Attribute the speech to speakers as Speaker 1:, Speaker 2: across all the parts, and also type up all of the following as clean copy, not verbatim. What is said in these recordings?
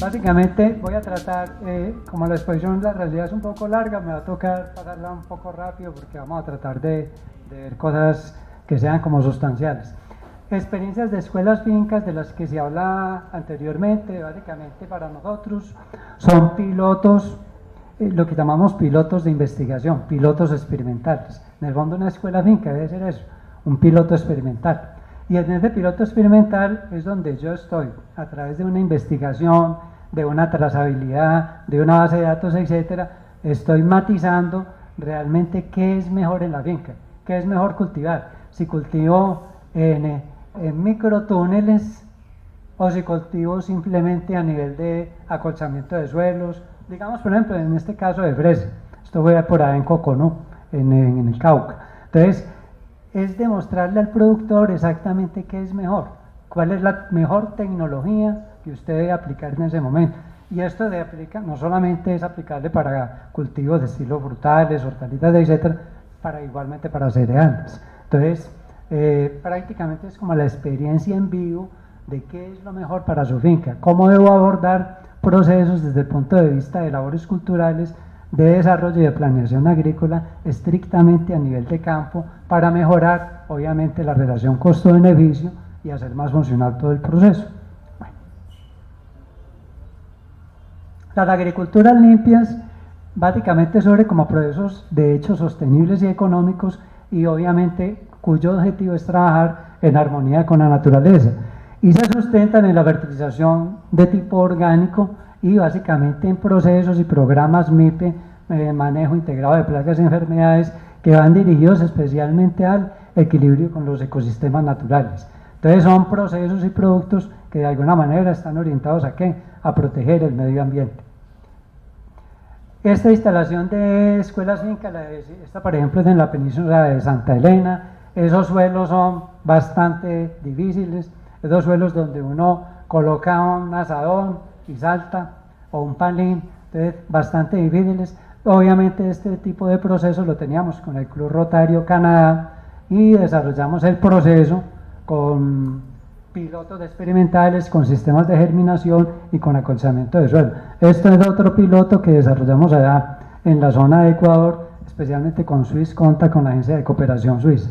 Speaker 1: Básicamente voy a tratar, como la exposición la realidad es un poco larga, me va a tocar pasarla un poco rápido porque vamos a tratar de ver cosas que sean como sustanciales. Experiencias de escuelas fincas de las que se habla anteriormente, básicamente para nosotros son pilotos, lo que llamamos pilotos de investigación, pilotos experimentales. En el fondo una escuela finca debe ser eso, un piloto experimental. Y en ese piloto experimental es donde yo estoy, a través de una investigación, de una trazabilidad, de una base de datos, etcétera, estoy matizando realmente qué es mejor en la finca, qué es mejor cultivar. Si cultivo en microtúneles o si cultivo simplemente a nivel de acolchamiento de suelos, digamos por ejemplo en este caso de fresa, esto voy a por ahí en Coconú, en el Cauca. Entonces, es demostrarle al productor exactamente qué es mejor, cuál es la mejor tecnología que usted debe aplicar en ese momento. Y esto de aplica, no solamente es aplicable para cultivos de estilo frutales, hortalizas, etcétera, igualmente para cereales. Entonces, prácticamente es como la experiencia en vivo de qué es lo mejor para su finca, cómo debo abordar procesos desde el punto de vista de labores culturales, de desarrollo y de planeación agrícola estrictamente a nivel de campo para mejorar obviamente la relación costo-beneficio y hacer más funcional todo el proceso. Bueno. Las agriculturas limpias básicamente sobre como procesos de hecho sostenibles y económicos y obviamente cuyo objetivo es trabajar en armonía con la naturaleza y se sustentan en la fertilización de tipo orgánico y básicamente en procesos y programas MIPE, manejo integrado de plagas y enfermedades que van dirigidos especialmente al equilibrio con los ecosistemas naturales. Entonces son procesos y productos que de alguna manera están orientados ¿a qué? A proteger el medio ambiente. Esta instalación de escuelas fincas, esta por ejemplo es en la península de Santa Elena, esos suelos son bastante difíciles, esos suelos donde uno coloca un asadón y salta, o un palín, entonces bastante difíciles. Obviamente este tipo de procesos lo teníamos con el Club Rotario Canadá y desarrollamos el proceso con pilotos experimentales, con sistemas de germinación y con acolchamiento de suelo. Esto es otro piloto que desarrollamos allá en la zona de Ecuador, especialmente con Swisscontact, con la Agencia de Cooperación Suiza.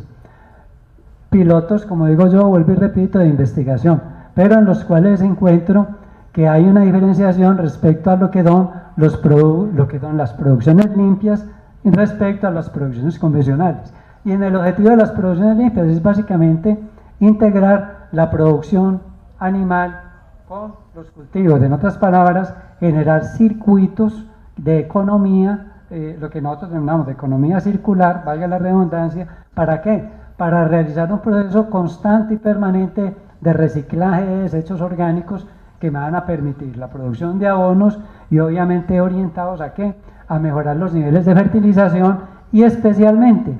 Speaker 1: Pilotos, como digo yo, vuelvo y repito, de investigación, pero en los cuales encuentro que hay una diferenciación respecto a lo que son las producciones limpias y respecto a las producciones convencionales. Y en el objetivo de las producciones limpias es básicamente integrar la producción animal con los cultivos. En otras palabras, generar circuitos de economía, lo que nosotros denominamos de economía circular, valga la redundancia, ¿para qué? Para realizar un proceso constante y permanente de reciclaje de desechos orgánicos que me van a permitir la producción de abonos y obviamente orientados ¿a qué? A mejorar los niveles de fertilización y especialmente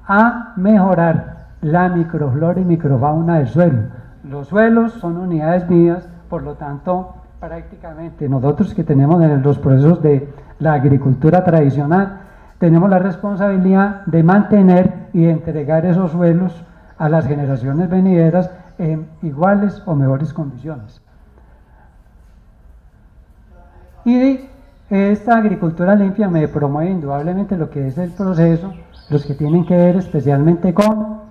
Speaker 1: a mejorar la microflora y microfauna del suelo. Los suelos son unidades vivas, por lo tanto prácticamente nosotros que tenemos en los procesos de la agricultura tradicional tenemos la responsabilidad de mantener y de entregar esos suelos a las generaciones venideras en iguales o mejores condiciones. Y esta agricultura limpia me promueve indudablemente lo que es el proceso, los que tienen que ver especialmente con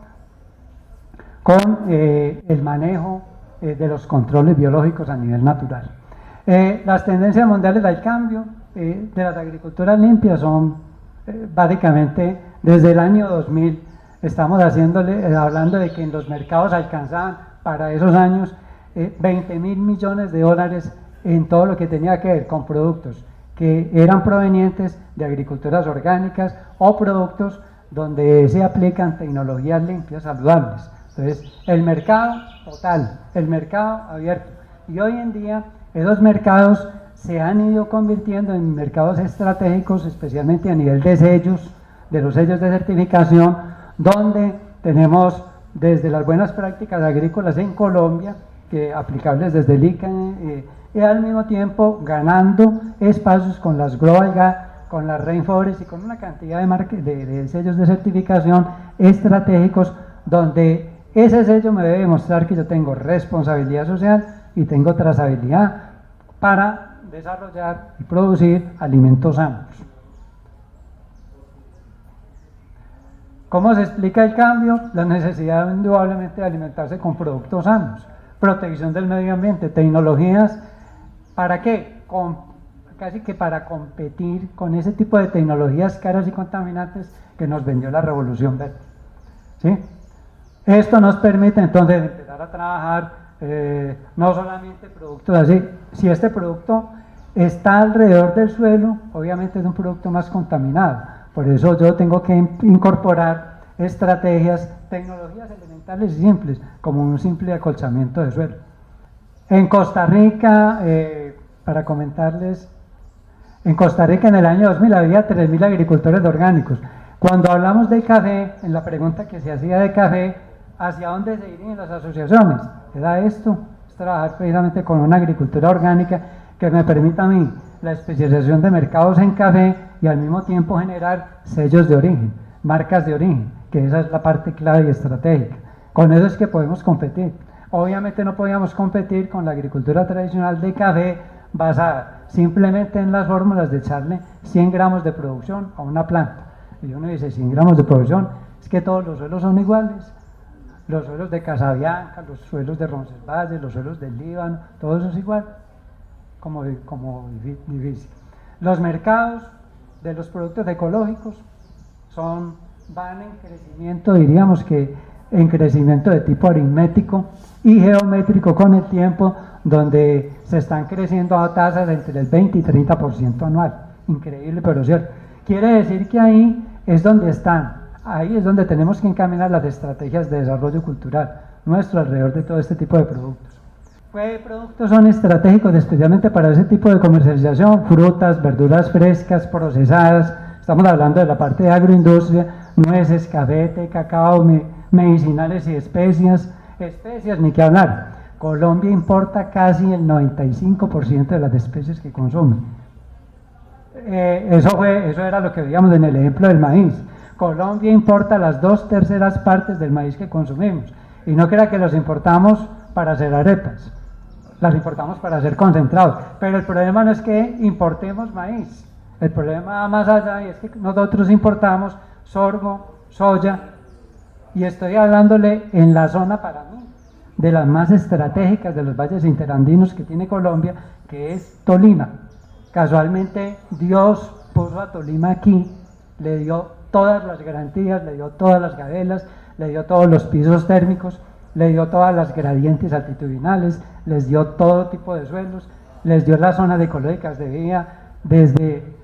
Speaker 1: el manejo de los controles biológicos a nivel natural. Las tendencias mundiales al cambio de las agriculturas limpias son básicamente desde el año 2000, estamos hablando de que en los mercados alcanzaban para esos años 20.000 millones de dólares en todo lo que tenía que ver con productos que eran provenientes de agriculturas orgánicas o productos donde se aplican tecnologías limpias, saludables. Entonces, el mercado total, el mercado abierto. Y hoy en día, esos mercados se han ido convirtiendo en mercados estratégicos, especialmente a nivel de sellos, de los sellos de certificación, donde tenemos desde las buenas prácticas agrícolas en Colombia, que aplicables desde el ICA, y al mismo tiempo ganando espacios con las Global Gap, con las Rainforest y con una cantidad de sellos de certificación estratégicos donde ese sello me debe demostrar que yo tengo responsabilidad social y tengo trazabilidad para desarrollar y producir alimentos sanos. ¿Cómo se explica el cambio? La necesidad indudablemente de alimentarse con productos sanos, protección del medio ambiente, tecnologías, ¿para qué? Casi que para competir con ese tipo de tecnologías caras y contaminantes que nos vendió la revolución verde. ¿Sí? Esto nos permite entonces empezar a trabajar no solamente productos así, si este producto está alrededor del suelo, obviamente es un producto más contaminado, por eso yo tengo que incorporar estrategias, tecnologías elementales y simples, como un simple acolchamiento de suelo. En Costa Rica, para comentarles, en Costa Rica en el año 2000 había 3.000 agricultores orgánicos. Cuando hablamos del café, en la pregunta que se hacía de café, ¿hacia dónde se irían las asociaciones? Era esto, es trabajar precisamente con una agricultura orgánica que me permita a mí la especialización de mercados en café y al mismo tiempo generar sellos de origen, marcas de origen, que esa es la parte clave y estratégica. Con eso es que podemos competir. Obviamente no podíamos competir con la agricultura tradicional de café basada simplemente en las fórmulas de echarle 100 gramos de producción a una planta. Y uno dice 100 gramos de producción, es que todos los suelos son iguales. Los suelos de Casabianca, los suelos de Roncesvalles, los suelos del Líbano, todo eso es igual, como difícil. Los mercados de los productos ecológicos van en crecimiento, diríamos que en crecimiento de tipo aritmético y geométrico con el tiempo, donde se están creciendo a tasas de entre el 20 y 30% anual. Increíble, pero cierto. Quiere decir que ahí es donde tenemos que encaminar las estrategias de desarrollo cultural nuestro alrededor de todo este tipo de productos. ¿Qué productos son estratégicos especialmente para ese tipo de comercialización? Frutas, verduras frescas, procesadas, estamos hablando de la parte de agroindustria, nueces, café, té, cacao, medicinales y especias, ni que hablar. Colombia importa casi el 95% de las especies que consume. Eso era lo que veíamos en el ejemplo del maíz. Colombia importa las 2/3 partes del maíz que consumimos. Y no crea que los importamos para hacer arepas, las importamos para hacer concentrados. Pero el problema no es que importemos maíz, el problema va más allá y es que nosotros importamos sorgo, soya, y estoy hablándole en la zona para mí de las más estratégicas de los valles interandinos que tiene Colombia, que es Tolima. Casualmente Dios puso a Tolima aquí, le dio todas las garantías, le dio todas las gabelas, le dio todos los pisos térmicos, le dio todas las gradientes altitudinales, les dio todo tipo de suelos, les dio las zonas ecológicas de vía desde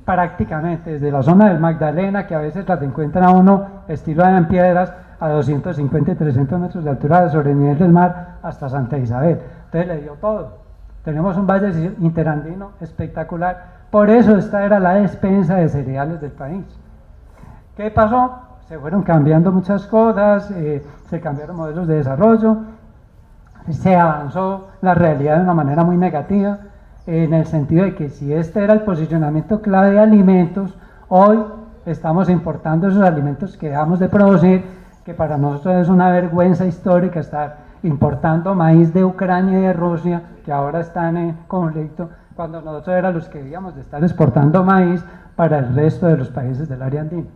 Speaker 1: prácticamente desde la zona del Magdalena, que a veces las encuentran a uno estilo en piedras a 250 y 300 metros de altura sobre el nivel del mar hasta Santa Isabel. Entonces le dio todo. Tenemos un valle interandino espectacular. Por eso esta era la despensa de cereales del país. ¿Qué pasó? Se fueron cambiando muchas cosas, se cambiaron modelos de desarrollo, se avanzó la realidad de una manera muy negativa, en el sentido de que si este era el posicionamiento clave de alimentos, hoy estamos importando esos alimentos que dejamos de producir, que para nosotros es una vergüenza histórica estar importando maíz de Ucrania y de Rusia, que ahora están en conflicto, cuando nosotros éramos los que debíamos de estar exportando maíz para el resto de los países del área andina.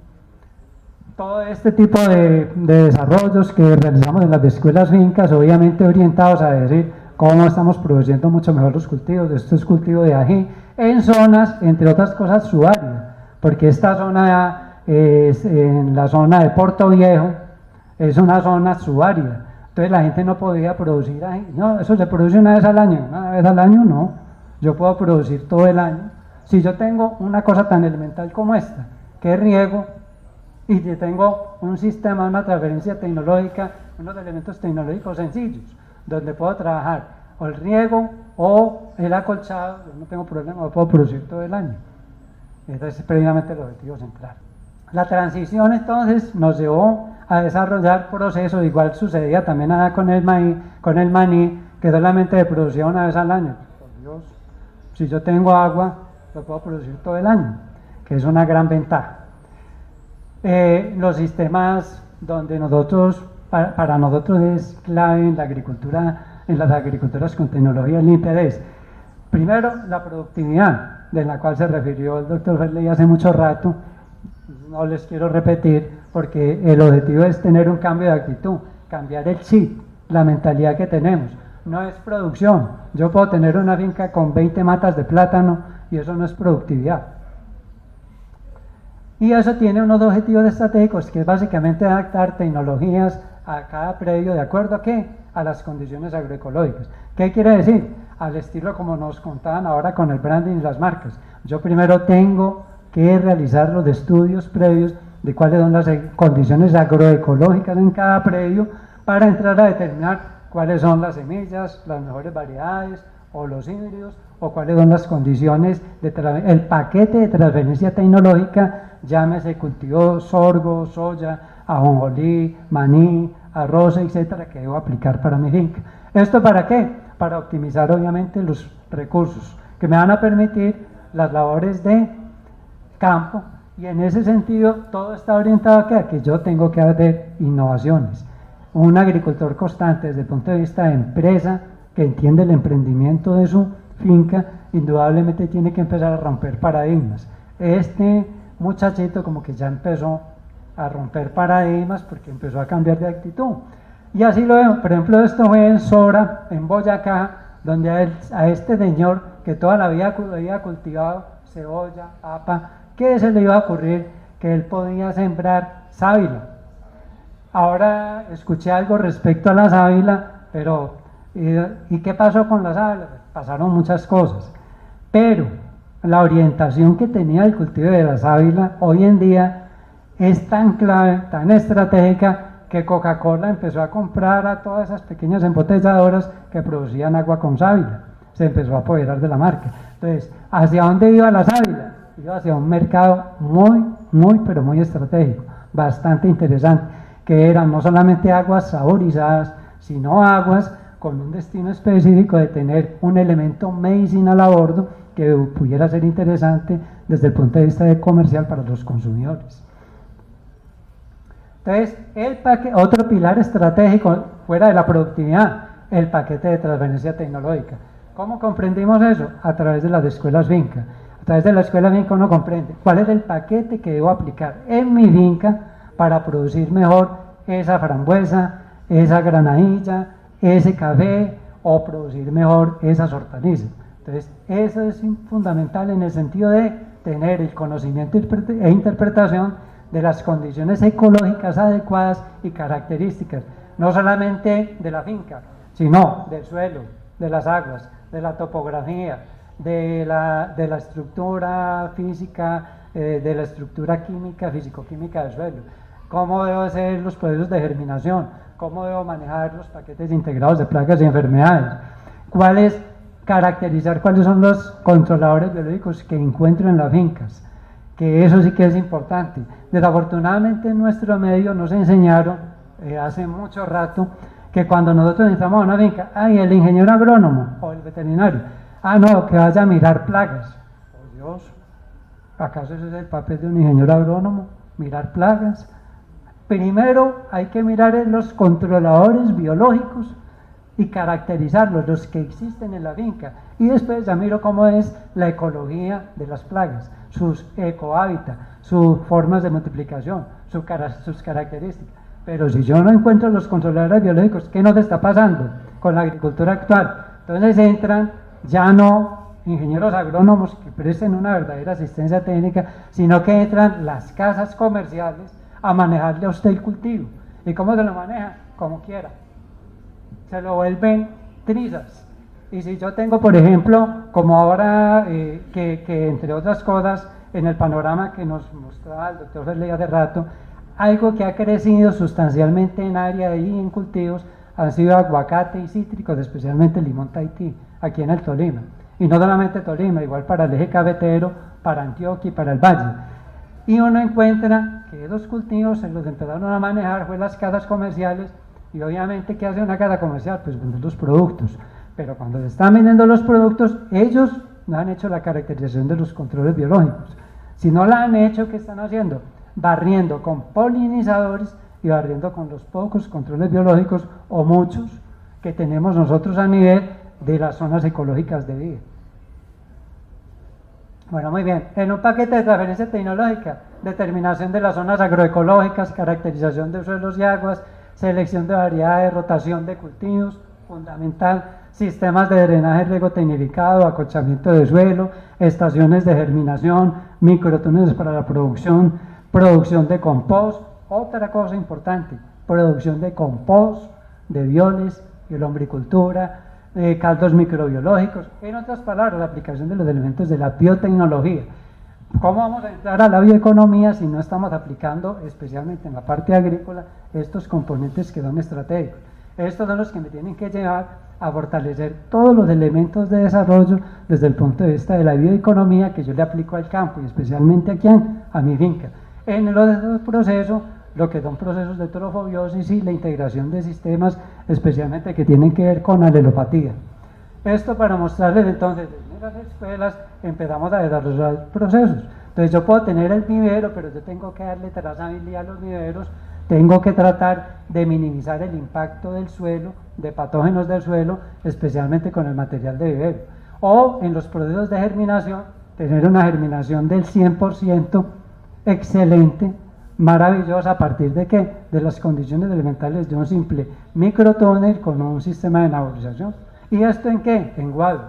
Speaker 1: Todo este tipo de desarrollos que realizamos en las escuelas fincas, obviamente orientados a decir cómo estamos produciendo mucho mejor los cultivos. Esto es cultivo de ají en zonas, entre otras cosas, subáridas, porque esta zona es en la zona de Puerto Viejo, es una zona subárida. Entonces la gente no podía producir ají. No, eso se produce una vez al año. Una vez al año no. Yo puedo producir todo el año. Si yo tengo una cosa tan elemental como esta, que es riego, y yo tengo un sistema, una transferencia tecnológica, unos elementos tecnológicos sencillos, donde puedo trabajar o el riego o el acolchado, yo no tengo problema, lo puedo producir todo el año. Ese es precisamente el objetivo central. La transición entonces nos llevó a desarrollar procesos, igual sucedía también con el maní, que solamente se producía una vez al año. Por Dios, si yo tengo agua, lo puedo producir todo el año, que es una gran ventaja. Los sistemas donde para nosotros es clave en la agricultura en las agriculturas con tecnología limpia es, primero, la productividad, de la cual se refirió el doctor Ferley hace mucho rato. No les quiero repetir porque el objetivo es tener un cambio de actitud, cambiar el chip, la mentalidad que tenemos. No es producción. Yo puedo tener una finca con 20 matas de plátano y eso no es productividad. Y eso tiene unos objetivos estratégicos que es básicamente adaptar tecnologías a cada predio de acuerdo a qué, a las condiciones agroecológicas. ¿Qué quiere decir? Al estilo como nos contaban ahora con el branding y las marcas. Yo primero tengo que realizar los estudios previos de cuáles son las condiciones agroecológicas en cada predio para entrar a determinar cuáles son las semillas, las mejores variedades o los híbridos o cuáles son las condiciones el paquete de transferencia tecnológica, llámese cultivo sorgo, soya, ajonjolí, maní, arroz, etcétera, que debo aplicar para mi finca. ¿Esto para qué? Para optimizar obviamente los recursos que me van a permitir las labores de campo, y en ese sentido todo está orientado a que yo tengo que hacer innovaciones. Un agricultor constante desde el punto de vista de empresa que entiende el emprendimiento de su finca, indudablemente tiene que empezar a romper paradigmas. Este muchachito como que ya empezó a romper paradigmas porque empezó a cambiar de actitud. Y así lo vemos. Por ejemplo, esto fue en Sora, en Boyacá, donde a este señor que toda la vida había cultivado cebolla, papa, ¿qué se le iba a ocurrir? Que él podía sembrar sábila. Ahora escuché algo respecto a la sábila, pero ¿y qué pasó con la sábila? Pasaron muchas cosas, pero la orientación que tenía el cultivo de la sábila hoy en día es tan clave, tan estratégica, que Coca-Cola empezó a comprar a todas esas pequeñas embotelladoras que producían agua con sábila. Se empezó a apoderar de la marca. Entonces, ¿hacia dónde iba la sábila? Iba hacia un mercado pero muy estratégico, bastante interesante, que eran no solamente aguas saborizadas, sino aguas con un destino específico de tener un elemento medicinal a bordo que pudiera ser interesante desde el punto de vista comercial para los consumidores. Entonces, otro pilar estratégico fuera de la productividad, el paquete de transferencia tecnológica. ¿Cómo comprendimos eso? A través de las escuelas finca. A través de la escuela finca uno comprende cuál es el paquete que debo aplicar en mi finca para producir mejor esa frambuesa, esa granadilla, ese café o producir mejor esas hortalizas. Entonces, eso es fundamental en el sentido de tener el conocimiento e interpretación de las condiciones ecológicas adecuadas y características, no solamente de la finca, sino del suelo, de las aguas, de la topografía, de la estructura física, de la estructura química, físico-química del suelo, cómo debo hacer los procesos de germinación, cómo debo manejar los paquetes integrados de plagas y enfermedades, caracterizar cuáles son los controladores biológicos que encuentro en las fincas, que eso sí que es importante. Desafortunadamente en nuestro medio nos enseñaron hace mucho rato que cuando nosotros entramos a una finca, el ingeniero agrónomo o el veterinario, no, que vaya a mirar plagas. Por Dios, ¿acaso ese es el papel de un ingeniero agrónomo? ¿Mirar plagas? Primero hay que mirar los controladores biológicos y caracterizarlos, los que existen en la finca, y después ya miro cómo es la ecología de las plagas, sus ecohábitats, sus formas de multiplicación, sus características. Pero si yo no encuentro los controladores biológicos, ¿qué nos está pasando con la agricultura actual? Entonces entran ya no ingenieros agrónomos que presten una verdadera asistencia técnica, sino que entran las casas comerciales a manejarle a usted el cultivo. ¿Y cómo se lo maneja? Como quiera. Se lo vuelven trizas. Y si yo tengo, por ejemplo, como ahora, que entre otras cosas, en el panorama que nos mostraba el doctor Ferley hace rato, algo que ha crecido sustancialmente en área y en cultivos han sido aguacate y cítricos, especialmente el limón Tahití, aquí en el Tolima. Y no solamente Tolima, igual para el eje cafetero, para Antioquia y para el Valle. Y uno encuentra que esos cultivos se los empezaron a manejar fue las casas comerciales, y obviamente, ¿qué hace una casa comercial? Pues vender los productos. Pero cuando se están vendiendo los productos, ellos no han hecho la caracterización de los controles biológicos. Si no la han hecho, ¿qué están haciendo? Barriendo con polinizadores y barriendo con los pocos controles biológicos o muchos que tenemos nosotros a nivel de las zonas ecológicas de vida. Bueno, muy bien. En un paquete de transferencia tecnológica, determinación de las zonas agroecológicas, caracterización de suelos y aguas, selección de variedades, rotación de cultivos, fundamental, sistemas de drenaje riego tecnificado, acolchamiento de suelo, estaciones de germinación, microtúneles para la producción, producción de compost, otra cosa importante, producción de compost, de biones, de lombricultura, caldos microbiológicos, en otras palabras, la aplicación de los elementos de la biotecnología. ¿Cómo vamos a entrar a la bioeconomía si no estamos aplicando, especialmente en la parte agrícola, estos componentes que son estratégicos? Estos son los que me tienen que llevar a fortalecer todos los elementos de desarrollo desde el punto de vista de la bioeconomía que yo le aplico al campo y especialmente aquí a mi finca. En los procesos, lo que son procesos de trofobiosis y la integración de sistemas, especialmente que tienen que ver con alelopatía. Esto para mostrarles entonces, desde las escuelas empezamos a desarrollar procesos. Entonces yo puedo tener el vivero, pero yo tengo que darle trazabilidad a los viveros, tengo que tratar de minimizar el impacto del suelo, de patógenos del suelo, especialmente con el material de vivero. O en los procesos de germinación, tener una germinación del 100% excelente, maravillosa, ¿a partir de qué? De las condiciones elementales de un simple microtúnel con un sistema de nebulización. ¿Y esto en qué? En Guado.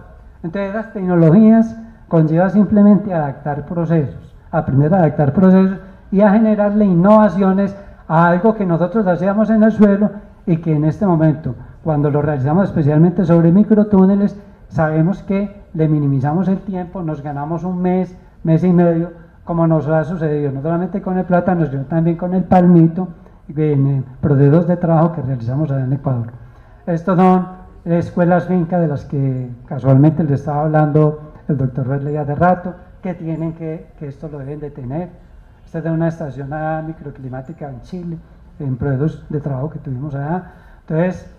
Speaker 1: Entonces las tecnologías conlleva simplemente adaptar procesos, aprender a adaptar procesos y a generarle innovaciones a algo que nosotros hacíamos en el suelo y que en este momento, cuando lo realizamos especialmente sobre microtúneles, sabemos que le minimizamos el tiempo, nos ganamos un mes, mes y medio, como nos ha sucedido no solamente con el plátano, sino también con el palmito, en procesos de trabajo que realizamos allá en Ecuador. Estos son escuelas finca de las que casualmente les estaba hablando el doctor Wesley hace rato, que tienen que esto lo deben de tener. Esta es de una estación microclimática en Chile, en procesos de trabajo que tuvimos allá. Entonces,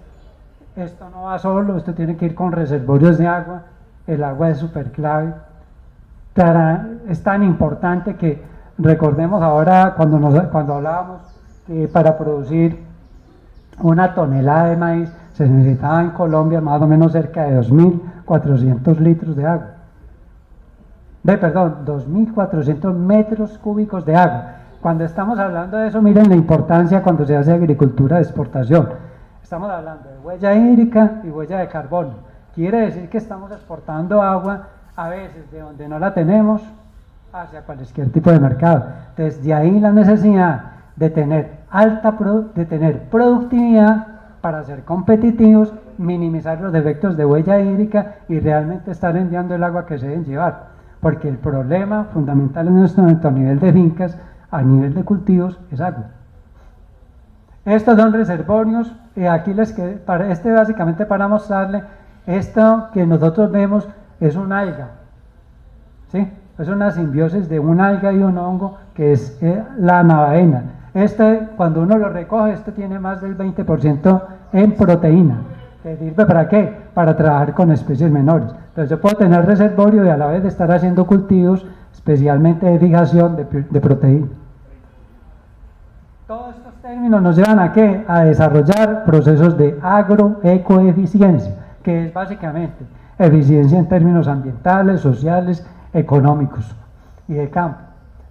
Speaker 1: esto no va solo, esto tiene que ir con reservorios de agua, el agua es súper clave. Es tan importante que recordemos ahora cuando hablábamos que para producir una tonelada de maíz se necesitaba en Colombia más o menos cerca de 2.400 litros de agua. 2.400 metros cúbicos de agua. Cuando estamos hablando de eso, miren la importancia cuando se hace agricultura de exportación. Estamos hablando de huella hídrica y huella de carbono. Quiere decir que estamos exportando agua a veces de donde no la tenemos hacia cualquier tipo de mercado. Entonces, de ahí la necesidad de tener de tener productividad para ser competitivos, minimizar los efectos de huella hídrica y realmente estar enviando el agua que se deben llevar. Porque el problema fundamental en este momento a nivel de fincas, a nivel de cultivos, es agua. Estos son reservorios y aquí básicamente para mostrarle esto que nosotros vemos es un alga, ¿sí? Es una simbiosis de un alga y un hongo que es la navaena. Cuando uno lo recoge, tiene más del 20% en proteína. ¿Que sirve para qué? Para trabajar con especies menores. Entonces yo puedo tener reservorio y a la vez de estar haciendo cultivos, especialmente de fijación de proteína. Todos estos términos nos llevan ¿a qué? A desarrollar procesos de agroecoeficiencia, que es básicamente eficiencia en términos ambientales, sociales, económicos y de campo.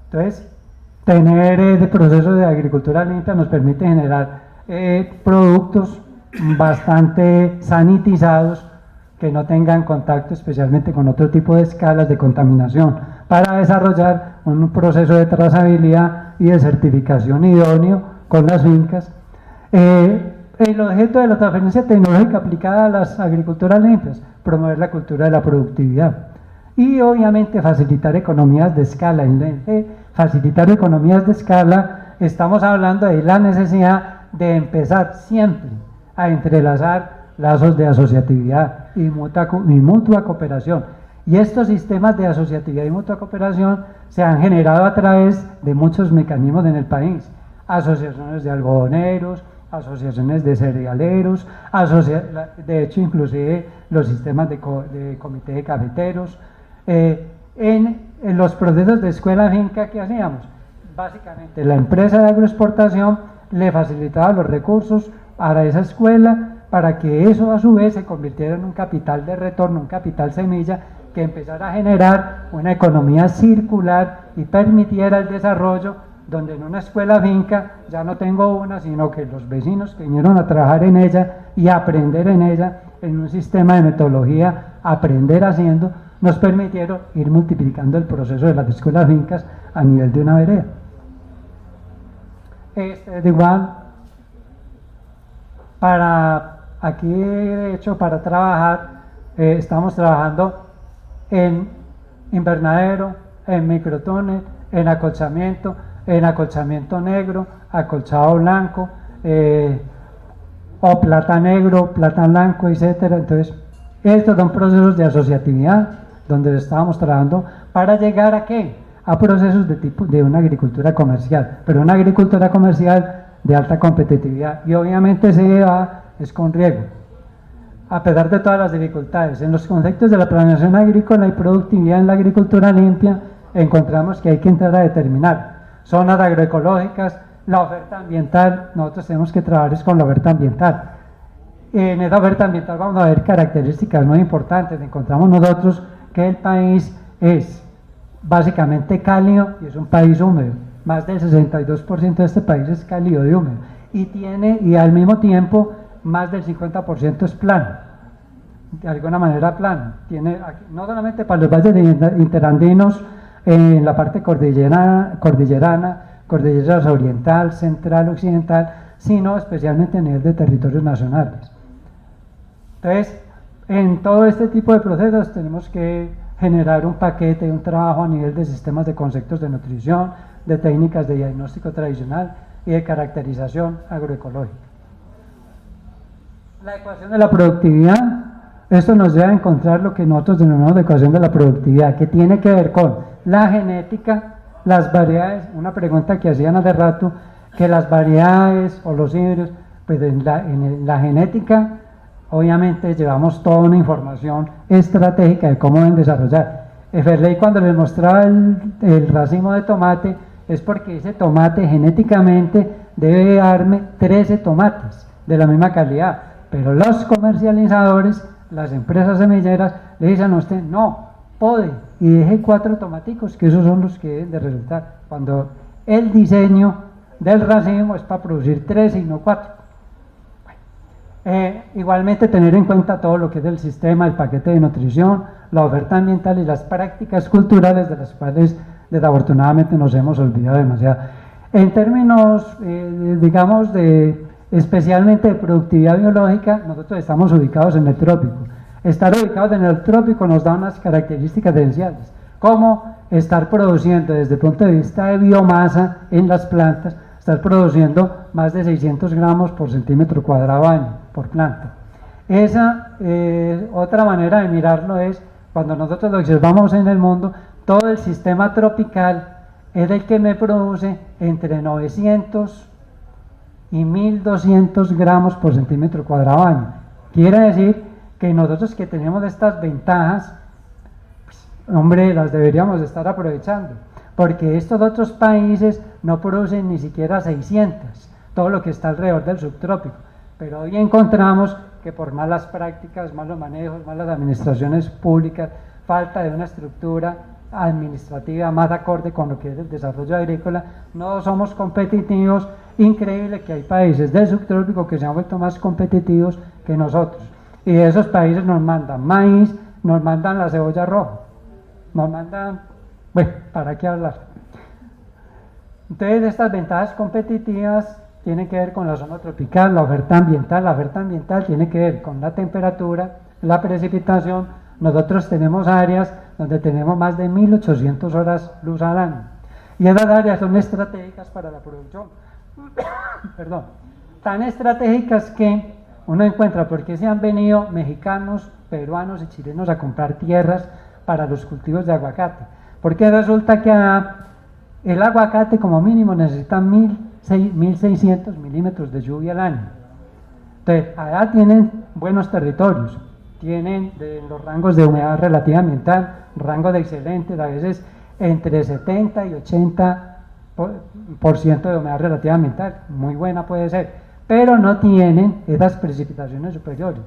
Speaker 1: Entonces, tener procesos de agricultura limpia nos permite generar productos bastante sanitizados que no tengan contacto especialmente con otro tipo de escalas de contaminación para desarrollar un proceso de trazabilidad y de certificación idóneo con las fincas. El objeto de la transferencia tecnológica aplicada a las agriculturas limpias, promover la cultura de la productividad y obviamente facilitar economías de escala. Facilitar economías de escala, estamos hablando de la necesidad de empezar siempre a entrelazar lazos de asociatividad y mutua cooperación. Y estos sistemas de asociatividad y mutua cooperación se han generado a través de muchos mecanismos en el país. Asociaciones de algodoneros, asociaciones de cerealeros, de hecho inclusive los sistemas de comité de cafeteros. En los procesos de escuela finca, ¿qué hacíamos? Básicamente la empresa de agroexportación le facilitaba los recursos a esa escuela para que eso a su vez se convirtiera en un capital de retorno, un capital semilla que empezara a generar una economía circular y permitiera el desarrollo, donde en una escuela finca ya no tengo una, sino que los vecinos que vinieron a trabajar en ella y a aprender en ella, en un sistema de metodología, aprender haciendo, nos permitieron ir multiplicando el proceso de las escuelas fincas a nivel de una vereda. Este es igual, aquí de hecho para trabajar, estamos trabajando en invernadero, en microtúnel, en acolchamiento negro, acolchado blanco, o plata negro, plata blanco, etcétera. Entonces, estos son procesos de asociatividad donde estábamos trabajando para llegar a ¿qué? A procesos de tipo de una agricultura comercial, pero una agricultura comercial de alta competitividad, y obviamente se va es con riego, a pesar de todas las dificultades. En los conceptos de la planeación agrícola y productividad en la agricultura limpia encontramos que hay que entrar a determinar zonas agroecológicas, la oferta ambiental. Nosotros tenemos que trabajar con la oferta ambiental. En esa oferta ambiental vamos a ver características muy importantes. Encontramos nosotros que el país es básicamente cálido y es un país húmedo. Más del 62% de este país es cálido y húmedo, y al mismo tiempo más del 50% es plano, de alguna manera plano. Tiene, no solamente para los valles interandinos, en la parte cordillerana, cordillera oriental, central, occidental, sino especialmente a nivel de territorios nacionales. Entonces, en todo este tipo de procesos tenemos que generar un paquete, un trabajo a nivel de sistemas de conceptos de nutrición, de técnicas de diagnóstico tradicional y de caracterización agroecológica. La ecuación de la productividad, esto nos lleva a encontrar lo que nosotros denominamos de ecuación de la productividad, que tiene que ver con la genética, las variedades. Una pregunta que hacían hace rato, que las variedades o los híbridos, pues en la genética obviamente llevamos toda una información estratégica de cómo deben desarrollar. Eferley, cuando les mostraba el racimo de tomate, es porque ese tomate genéticamente debe darme 13 tomates de la misma calidad, pero los comercializadores, las empresas semilleras, le dicen a usted, no, pode y deje 4 tomaticos, que esos son los que deben de resultar, cuando el diseño del racimo es para producir 13 y no 4. Igualmente tener en cuenta todo lo que es el sistema, el paquete de nutrición, la oferta ambiental y las prácticas culturales, de las cuales desafortunadamente nos hemos olvidado demasiado. En términos, digamos, especialmente de productividad biológica, nosotros estamos ubicados en el trópico. Estar ubicados en el trópico nos da unas características esenciales, como estar produciendo desde el punto de vista de biomasa en las plantas, estar produciendo más de 600 gramos por centímetro cuadrado año, por planta. Esa otra manera de mirarlo es, cuando nosotros lo observamos en el mundo, todo el sistema tropical es el que me produce entre 900 y 1200 gramos por centímetro cuadrado año. Quiere decir que nosotros que tenemos estas ventajas, pues, hombre, las deberíamos estar aprovechando, porque estos otros países no producen ni siquiera 600, todo lo que está alrededor del subtrópico. Pero hoy encontramos que por malas prácticas, malos manejos, malas administraciones públicas, falta de una estructura administrativa más acorde con lo que es el desarrollo agrícola, no somos competitivos. Increíble que hay países del subtrópico que se han vuelto más competitivos que nosotros, y de esos países nos mandan maíz, nos mandan la cebolla roja, nos mandan, bueno, ¿para qué hablar? Entonces, estas ventajas competitivas tienen que ver con la zona tropical, la oferta ambiental tiene que ver con la temperatura, la precipitación. Nosotros tenemos áreas donde tenemos más de 1800 horas luz al año, y esas áreas son estratégicas para la producción. Perdón, tan estratégicas que uno encuentra por qué se han venido mexicanos, peruanos y chilenos a comprar tierras para los cultivos de aguacate, porque resulta que el aguacate como mínimo necesita 1600 milímetros de lluvia al año. Entonces, allá tienen buenos territorios, tienen de los rangos de humedad relativa ambiental, rangos de excelentes, a veces entre 70 y 80% de humedad relativa ambiental, muy buena puede ser, pero no tienen esas precipitaciones superiores.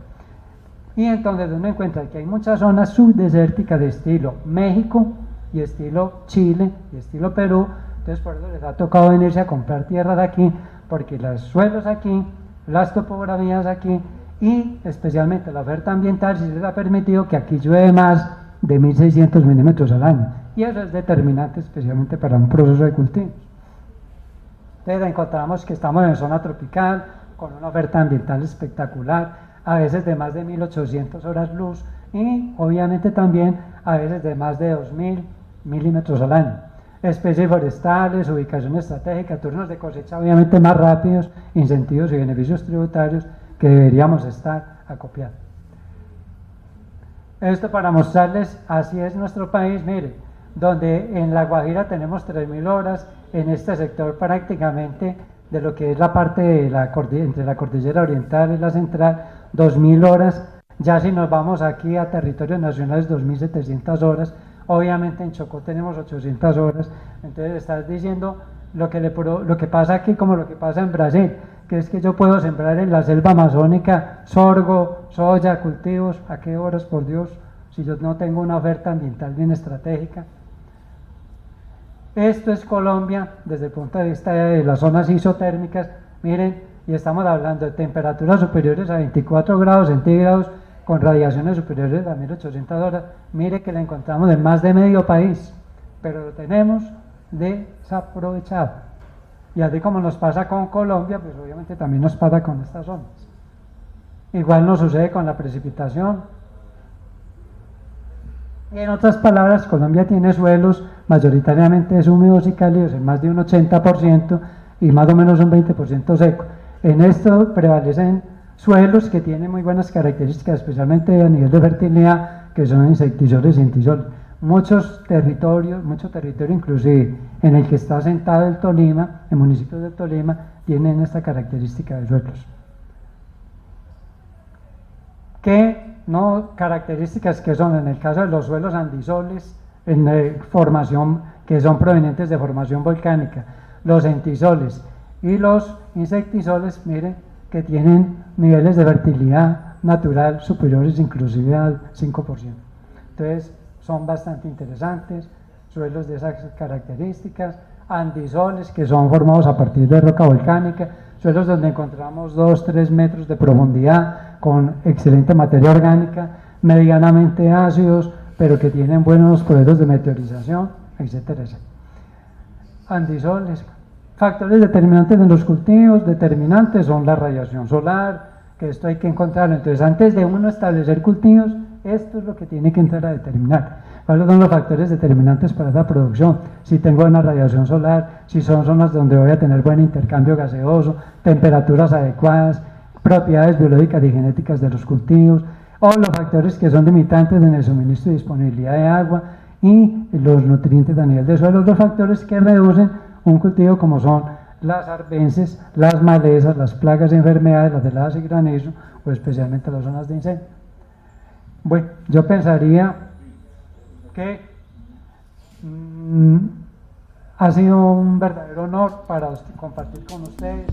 Speaker 1: Y entonces uno encuentra que hay muchas zonas subdesérticas de estilo México y estilo Chile y estilo Perú. Entonces por eso les ha tocado venirse a comprar tierras aquí, porque los suelos aquí, las topografías aquí y especialmente la oferta ambiental sí les ha permitido que aquí llueve más de 1.600 milímetros al año, y eso es determinante especialmente para un proceso de cultivo. Entonces encontramos que estamos en zona tropical con una oferta ambiental espectacular, a veces de más de 1.800 horas luz y obviamente también a veces de más de 2.000 milímetros al año. Especies forestales, ubicación estratégica, turnos de cosecha obviamente más rápidos, incentivos y beneficios tributarios que deberíamos estar acopiando. Esto para mostrarles, así es nuestro país, mire, donde en La Guajira tenemos 3.000 horas, en este sector prácticamente de lo que es la parte de entre la cordillera oriental y la central, 2.000 horas, ya si nos vamos aquí a territorios nacionales 2.700 horas, obviamente en Chocó tenemos 800 horas, entonces estás diciendo lo que pasa aquí como lo que pasa en Brasil, que es que yo puedo sembrar en la selva amazónica sorgo, soya, cultivos, ¿a qué horas, por Dios, si yo no tengo una oferta ambiental bien estratégica? Esto es Colombia desde el punto de vista de las zonas isotérmicas, miren, y estamos hablando de temperaturas superiores a 24 grados centígrados con radiaciones superiores a 1.800 horas, mire que la encontramos en más de medio país, pero lo tenemos desaprovechado. Y así como nos pasa con Colombia, pues obviamente también nos pasa con estas zonas. Igual nos sucede con la precipitación. En otras palabras, Colombia tiene suelos mayoritariamente húmedos y cálidos en más de un 80% y más o menos un 20% seco. En esto prevalecen suelos que tienen muy buenas características, especialmente a nivel de fertilidad, que son insectisoles y entisoles. Mucho territorio inclusive en el que está asentado el Tolima, en municipios del Tolima, tienen esta característica de suelos. Características que son, en el caso de los suelos andisoles, que son provenientes de formación volcánica, los entisoles y los insectisoles, miren, que tienen niveles de fertilidad natural superiores inclusive al 5%. Entonces, son bastante interesantes, suelos de esas características, andisoles que son formados a partir de roca volcánica, suelos donde encontramos 2-3 metros de profundidad con excelente materia orgánica, medianamente ácidos, pero que tienen buenos procesos de meteorización, etcétera, etcétera. Andisoles, factores determinantes en los cultivos, determinantes son la radiación solar, que esto hay que encontrarlo. Entonces, antes de uno establecer cultivos, esto es lo que tiene que entrar a determinar. ¿Cuáles son los factores determinantes para esa producción? Si tengo buena radiación solar, si son zonas donde voy a tener buen intercambio gaseoso, temperaturas adecuadas, propiedades biológicas y genéticas de los cultivos, o los factores que son limitantes en el suministro y disponibilidad de agua y los nutrientes a nivel de suelo, los factores que reducen un cultivo como son las arbences, las malezas, las plagas y enfermedades, las heladas y granizo, o especialmente las zonas de incendio. Bueno, yo pensaría que ha sido un verdadero honor para compartir con ustedes.